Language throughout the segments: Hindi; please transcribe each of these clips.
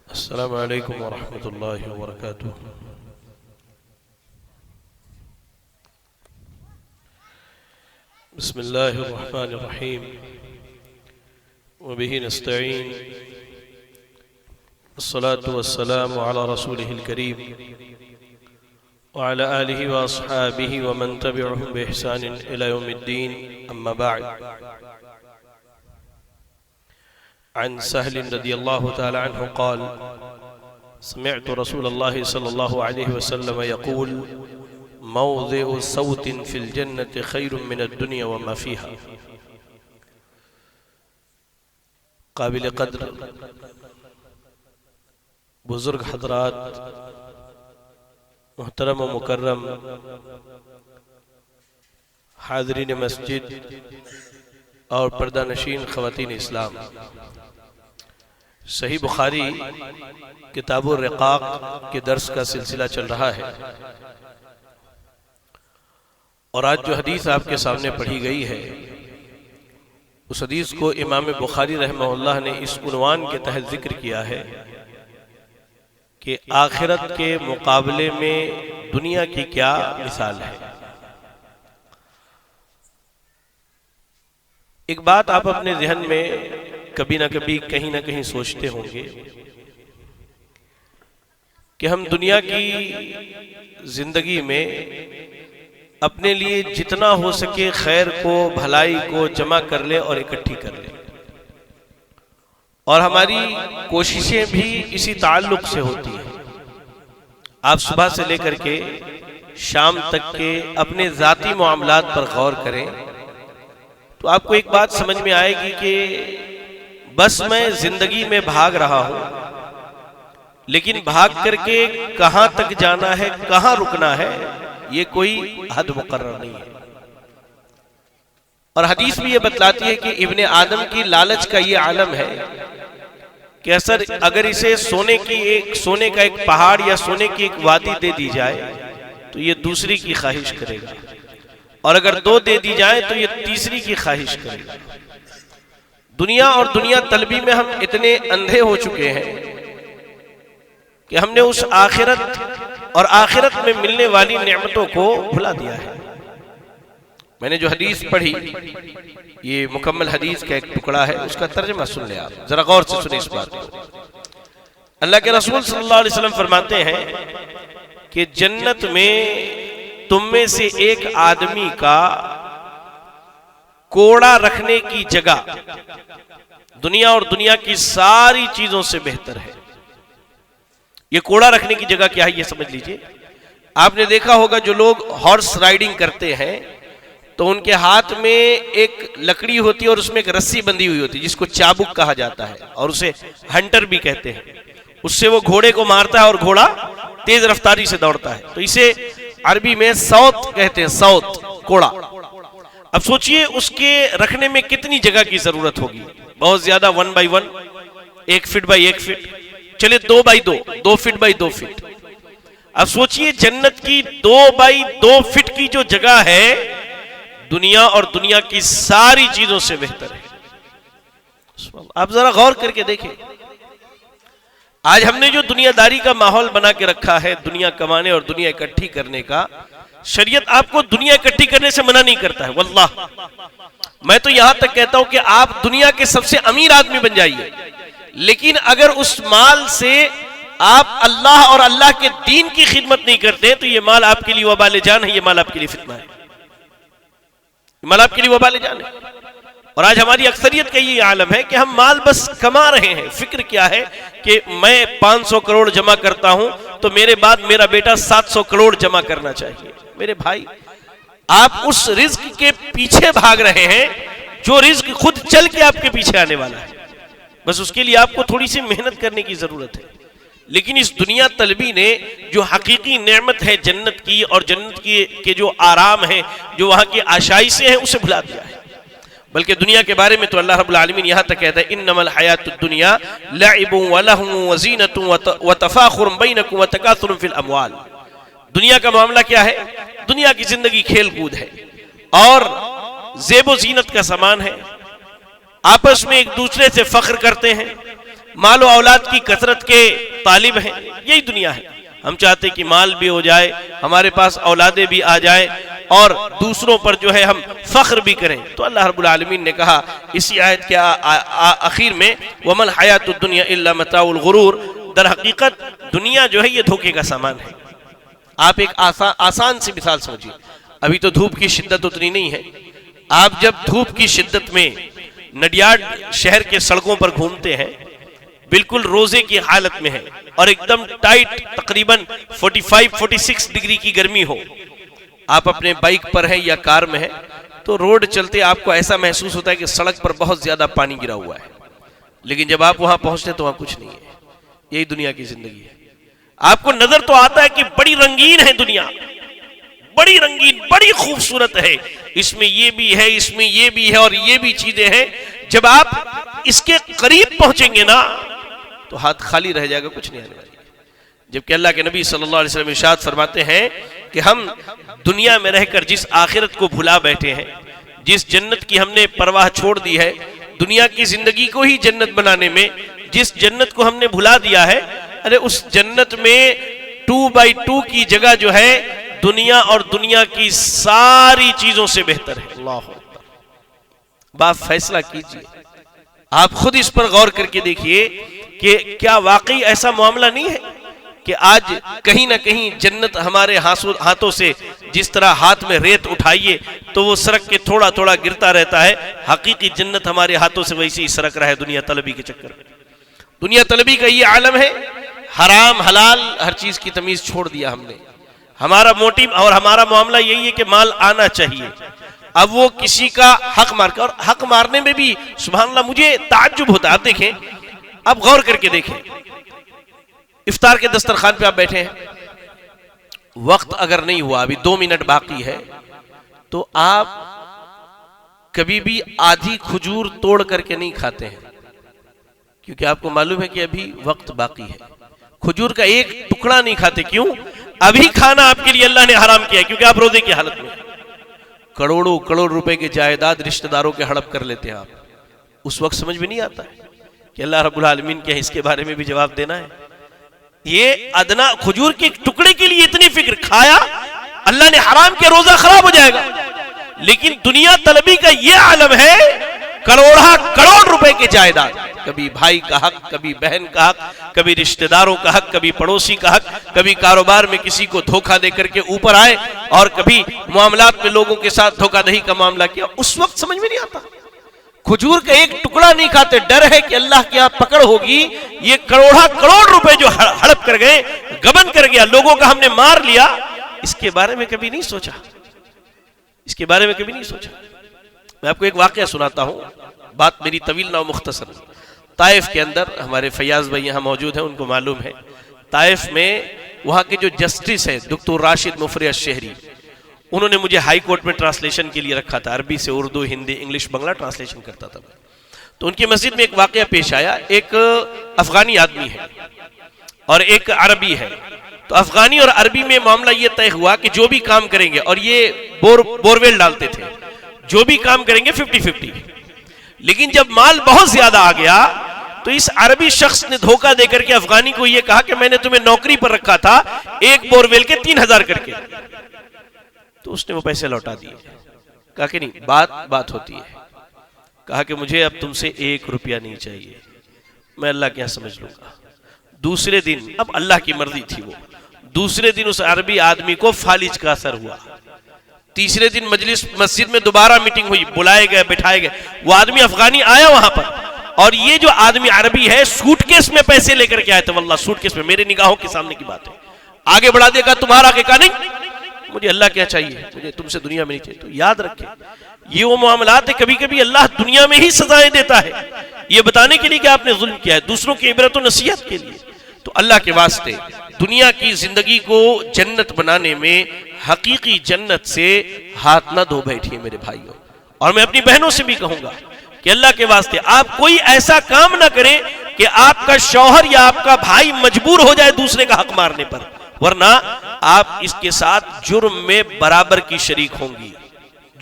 अस्सलामु अलैकुम वरहमतुल्लाहि वबरकातुह। बिस्मिल्लाहिर रहमानिर रहीम व बिही नस्तईन अस्सलातु वस्सलामु अला रसूलिहिल करीम व अला आलिहि व अस्हाबिहि व मन तबिअहुम बिइहसानिन इला यौमिद्दीन, अम्मा बअद। अन सहल रज़ियल्लाहु तआला अन्हु क़ाल समिअतु रसूलल्लाहि सल्लल्लाहु अलैहि वसल्लम यक़ूल मौज़िउ सौतिन फ़िल जन्नति ख़ैरुम मिनद दुनिया व मा फ़ीहा। काबिल क़द्र बुज़ुर्ग हज़रात, मुहतरम व मुकर्रम हाज़रीन मस्जिद और पर्दा नशीन ख़वातीन इस्लाम, सही बुखारी किताबुर रिक़ाक़ के दर्स का सिलसिला चल रहा है और आज जो हदीस आपके सामने पढ़ी गई है उस हदीस को इमाम बुखारी रहमहुल्लाह ने इस उन्वान के तहत जिक्र किया है कि आखिरत के मुकाबले में दुनिया की क्या मिसाल है। एक बात आप अपने ज़हन में कभी ना कभी कहीं ना कहीं सोचते होंगे कि हम दुनिया की जिंदगी में अपने लिए जितना हो सके खैर को, भलाई को जमा कर ले और इकट्ठी कर ले, और हमारी कोशिशें भी इसी ताल्लुक से होती हैं। आप सुबह से लेकर के शाम तक के अपने ज़ाती मामलात पर गौर करें तो आपको एक बात समझ में आएगी कि बस मैं जिंदगी में भाग रहा हूं, लेकिन भाग करके कहां तक जाना है, कहां रुकना है, ये कोई हद मुकर्रर नहीं है। और हदीस भी ये बतलाती है कि इब्ने आदम की लालच का ये आलम है कि अगर इसे सोने का एक पहाड़ या सोने की एक वादी दे दी जाए तो ये दूसरी की ख्वाहिश करेगा, और अगर दो दे दी जाए तो ये तीसरी की ख्वाहिश करेगा। दुनिया और दुनिया तलबी में हम इतने अंधे हो चुके हैं कि हमने उस आखिरत और आखिरत में मिलने वाली नेमतों को भुला दिया है। मैंने जो हदीस पढ़ी, ये मुकम्मल हदीस का एक टुकड़ा है, उसका तर्जुमा सुन ले, आप जरा गौर से सुने इस बात को। अल्लाह के रसूल सल्लल्लाहु अलैहि वसल्लम फरमाते हैं कि जन्नत में तुम में से एक आदमी का कोड़ा रखने की जगह दुनिया और दुनिया की सारी चीजों से बेहतर है। ये कोड़ा रखने की जगह क्या है ये समझ लीजिए। आपने देखा होगा जो लोग हॉर्स राइडिंग करते हैं तो उनके हाथ में एक लकड़ी होती है और उसमें एक रस्सी बंधी हुई होती है जिसको चाबुक कहा जाता है, और उसे हंटर भी कहते हैं। उससे वो घोड़े को मारता है और घोड़ा तेज रफ्तारी से दौड़ता है, तो इसे अरबी में सौत कहते हैं, सौत, कोड़ा। अब सोचिए उसके रखने में कितनी जगह की जरूरत होगी, बहुत ज्यादा, 1 बाई 1, 1 फीट बाई 1 फीट, चले 2 बाई 2, 2 फीट बाई 2 फीट। अब सोचिए जन्नत की 2 बाई 2 फीट की जो जगह है दुनिया और दुनिया की सारी चीजों से बेहतर है। आप जरा गौर करके देखें, आज हमने जो दुनियादारी का माहौल बना के रखा है, दुनिया कमाने और दुनिया इकट्ठी करने का, शरीयत आपको दुनिया इकट्ठी करने से मना नहीं करता है। वल्लाह मैं तो यहां तक कहता हूं कि आप दुनिया के सबसे अमीर आदमी बन जाइए, लेकिन अगर उस माल से आप अल्लाह और अल्लाह के दीन की खिदमत नहीं करते हैं तो ये माल आपके लिए वबाल जान है, ये माल आपके लिए फितना है, माल आपके लिए वबाल जान है। और आज हमारी अक्सरियत का ये आलम है कि हम माल बस कमा रहे हैं। फिक्र क्या है कि मैं 500 करोड़ जमा करता हूं तो मेरे बाद मेरा बेटा 700 करोड़ जमा करना चाहिए। मेरे भाई, आप उस रिज्क के पीछे भाग रहे हैं जो रिज्क खुद चल के आपके पीछे आने वाला है, बस उसके लिए आपको थोड़ी सी मेहनत करने की जरूरत है। लेकिन इस दुनिया तलबी ने जो हकीकी नेमत है जन्नत की और जन्नत के जो आराम है, जो वहां की आशाइशें हैं, उसे भुला दिया है। बल्कि दुनिया के बारे में तो अल्लाह रब्बुल आलमीन यहां तक कहता है इन्नमल हयातुद दुनिया लइबुन व लहवुन व ज़ीनतुन व तफाखुरुन बैनकुम व तकासुरुन फिल अमवाल। दुनिया का मामला क्या है? दुनिया की जिंदगी खेल कूद है और जेबो जीनत का सामान है। आपस में एक दूसरे से फख्र करते हैं, माल और औलाद की कसरत के तालिब हैं, यही दुनिया है। हम चाहते कि माल भी हो जाए, हमारे पास औलादे भी आ जाए और दूसरों पर जो है हम फख्र भी करें। तो अल्लाह रब्बुल आलमीन ने कहा इसी आयत के आखिर में, वमल हयातुद दुनिया इल्ला मताउल गुरूर, दर हकीकत दुनिया जो है ये धोखे का सामान है। आप एक आसान सी मिसाल समझिए, अभी तो धूप की शिद्दत उतनी नहीं है। आप जब धूप की शिद्दत में नडियाड शहर के सड़कों पर घूमते हैं, बिल्कुल रोजे की हालत में है और एकदम टाइट, तकरीबन 45-46 डिग्री की गर्मी हो, आप अपने बाइक पर हैं या कार में हैं, तो रोड चलते आपको ऐसा महसूस होता है कि सड़क पर बहुत ज्यादा पानी गिरा हुआ है। लेकिन जब आप वहां पहुंचते तो वहां कुछ नहीं है। यही दुनिया की जिंदगी है। आपको नजर तो आता है कि बड़ी रंगीन है दुनिया, बड़ी रंगीन, बड़ी खूबसूरत है, इसमें ये भी है, इसमें ये भी है और ये भी चीजें हैं। जब आप इसके करीब पहुंचेंगे ना तो हाथ खाली रह जाएगा, कुछ नहीं आने वाली। जबकि अल्लाह के नबी सल्लल्लाहु अलैहि वसल्लम इरशाद फरमाते हैं कि हम दुनिया में रहकर जिस आखिरत को भुला बैठे हैं, जिस जन्नत की हमने परवाह छोड़ दी है, दुनिया की जिंदगी को ही जन्नत बनाने में जिस जन्नत को हमने भुला दिया है, अरे उस जन्नत में 2/2 की जगह जो है दुनिया और दुनिया की सारी चीजों से बेहतर है। अल्लाह अकबर। बाप फैसला कीजिए, आप खुद इस पर गौर करके देखिए कि क्या वाकई ऐसा मामला नहीं है कि आज कहीं ना कहीं जन्नत हमारे हाथों से, जिस तरह हाथ में रेत उठाइए तो वो सरक के थोड़ा थोड़ा गिरता रहता है, हकीकी जन्नत हमारे हाथों से वैसे ही सरक रहा है दुनिया तलबी के चक्कर में। दुनिया तलबी का ये आलम है, हराम हलाल हर चीज की तमीज छोड़ दिया हमने। हमारा मोटिव और हमारा मामला यही है कि माल आना चाहिए। अब वो किसी का हक मार, और हक मारने में भी सुभान अल्लाह मुझे ताज्जुब होता है। आप देखें, अब गौर करके देखें, इफ्तार के दस्तरखान पे आप बैठे हैं, वक्त अगर नहीं हुआ, अभी 2 मिनट बाकी है, तो आप कभी भी आधी खजूर तोड़ करके नहीं खाते हैं, क्योंकि आपको मालूम है कि अभी वक्त बाकी है। खजूर का एक टुकड़ा नहीं खाते, क्यों? अभी खाना आपके लिए अल्लाह ने हराम किया है, क्योंकि आप रोजे की हालत में। करोड़ों करोड़ रुपए के जायदाद रिश्तेदारों के हड़प कर लेते हैं आप। उस वक्त समझ में नहीं आता है कि अल्लाह रब्बुल आलमीन क्या इसके बारे में भी जवाब देना है। ये अदना खजूर के टुकड़े के लिए इतनी फिक्र, खाया अल्लाह ने हराम किया, रोजा खराब हो जाएगा। लेकिन दुनिया तलबी का ये आलम है, करोड़ रुपए के जायदाद, कभी भाई का हक, कभी बहन का हक, कभी रिश्तेदारों का हक, कभी पड़ोसी का हक, कभी कारोबार में किसी को धोखा देकर के ऊपर आए और कभी मामलात में लोगों के साथ धोखाधड़ी का मामला किया। उस वक्त समझ में नहीं आता। खजूर का एक टुकड़ा नहीं खाते, डर है कि अल्लाह की यहाँ पकड़ होगी। ये करोड़ रुपए जो हड़प कर गए, गबन कर गया, लोगों का हमने मार लिया, इसके बारे में कभी नहीं सोचा, इसके बारे में कभी नहीं सोचा। मैं आपको एक वाकया सुनाता हूं, बात मेरी तवील ना मुख्तसर। ताइफ के अंदर हमारे फैयाज भाई यहाँ मौजूद हैं, उनको मालूम है, ताइफ में वहाँ के जो जस्टिस है डॉक्टर राशिद मुफरी अशहरी, उन्होंने मुझे हाई कोर्ट में ट्रांसलेशन के लिए रखा था। अरबी से उर्दू, हिंदी, इंग्लिश, बंगला ट्रांसलेशन करता था। तो उनकी मस्जिद में एक वाकया पेश आया। एक अफगानी आदमी है और एक अरबी है। तो अफगानी और अरबी में मामला ये तय हुआ कि जो भी काम करेंगे, और ये बोरवेल डालते थे, जो भी काम करेंगे 50-50। लेकिन जब माल बहुत ज्यादा आ गया तो इस अरबी शख्स ने धोखा देकर के अफगानी को यह कहा कि मैंने तुम्हें नौकरी पर रखा था, एक बोरवेल के 3000 करके। तो उसने वो पैसे लौटा दिए। कहा कि नहीं, बात होती है। कहा कि मुझे अब तुमसे 1 रुपया नहीं चाहिए, मैं अल्लाह के यहां समझ लूंगा। दूसरे दिन, अब अल्लाह की मर्जी थी वो, दूसरे दिन उस अरबी आदमी को फालिज का असर हुआ। तीसरे दिन मस्जिद में दोबारा मीटिंग हुई, बुलाए गए, बिठाए गए। वो आदमी अफगानी आया वहां पर, और ये जो आदमी अरबी है सूटकेस में पैसे लेकर के आया था। वल्लाह सूटकेस में, मेरे निगाहों के सामने की बात है। आगे बढ़ा देगा तुम्हारा के, कहा नहीं मुझे अल्लाह क्या चाहिए, मुझे तुमसे दुनिया में नहीं चाहिए। तो याद रखें, ये वो मामलात है, कभी कभी अल्लाह दुनिया में ही सजाएं देता है, ये बताने के लिए कि आपने जुल्म किया है, दूसरों की इबरत और नसीहत के लिए। तो अल्लाह के वास्ते दुनिया की जिंदगी को जन्नत बनाने में, हकीकी जन्नत से हाथ न धो बैठिए मेरे भाइयों। और मैं अपनी बहनों से भी कहूंगा कि अल्लाह के वास्ते आप कोई ऐसा काम ना करें कि आपका शौहर या आपका भाई मजबूर हो जाए दूसरे का हक मारने पर, वरना आप इसके साथ जुर्म में बराबर की शरीक होंगी,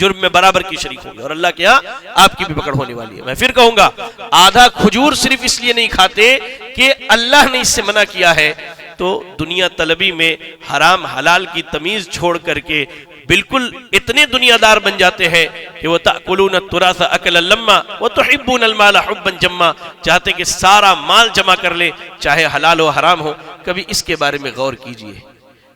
जुर्म में बराबर की शरीक होंगे और अल्लाह के यहाँ आपकी भी पकड़ होने वाली है। मैं फिर कहूंगा, आधा खजूर सिर्फ इसलिए नहीं खाते कि अल्लाह ने इससे मना किया है, तो दुनिया तलबी में हराम हलाल की तमीज छोड़ करके बिल्कुल इतने दुनियादार बन जाते हैं कि वो ताकुलून तुरासा अकल लम्मा व तुहिब्बून अल माल हुब्बन जम्मा, चाहते कि सारा माल जमा कर ले, चाहे हलाल हो हराम हो। कभी इसके बारे में गौर कीजिए,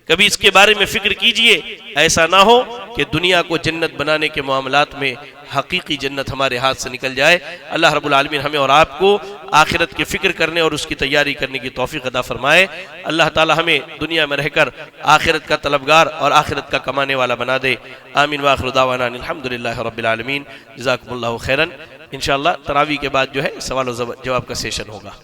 कभी इसके बारे में फिक्र कीजिए। ऐसा ना हो कि दुनिया को जन्नत बनाने के मामलात में हकीकी जन्नत हमारे हाथ से निकल जाए। अल्लाह रब्बुल आलमीन हमें और आपको आखिरत की फिक्र करने और उसकी तैयारी करने की तौफीक अता फरमाए। अल्लाह ताला हमें दुनिया में रहकर आखिरत का तलबगार और आखिरत का कमाने वाला बना दे। आमीन व आखिरु दावाना अल्हम्दुलिल्लाहि रब्बिल आलमीन। जज़ाकुमुल्लाहु खैरन। इंशाअल्लाह तरावी के बाद जो है सवाल और जवाब का सेशन होगा।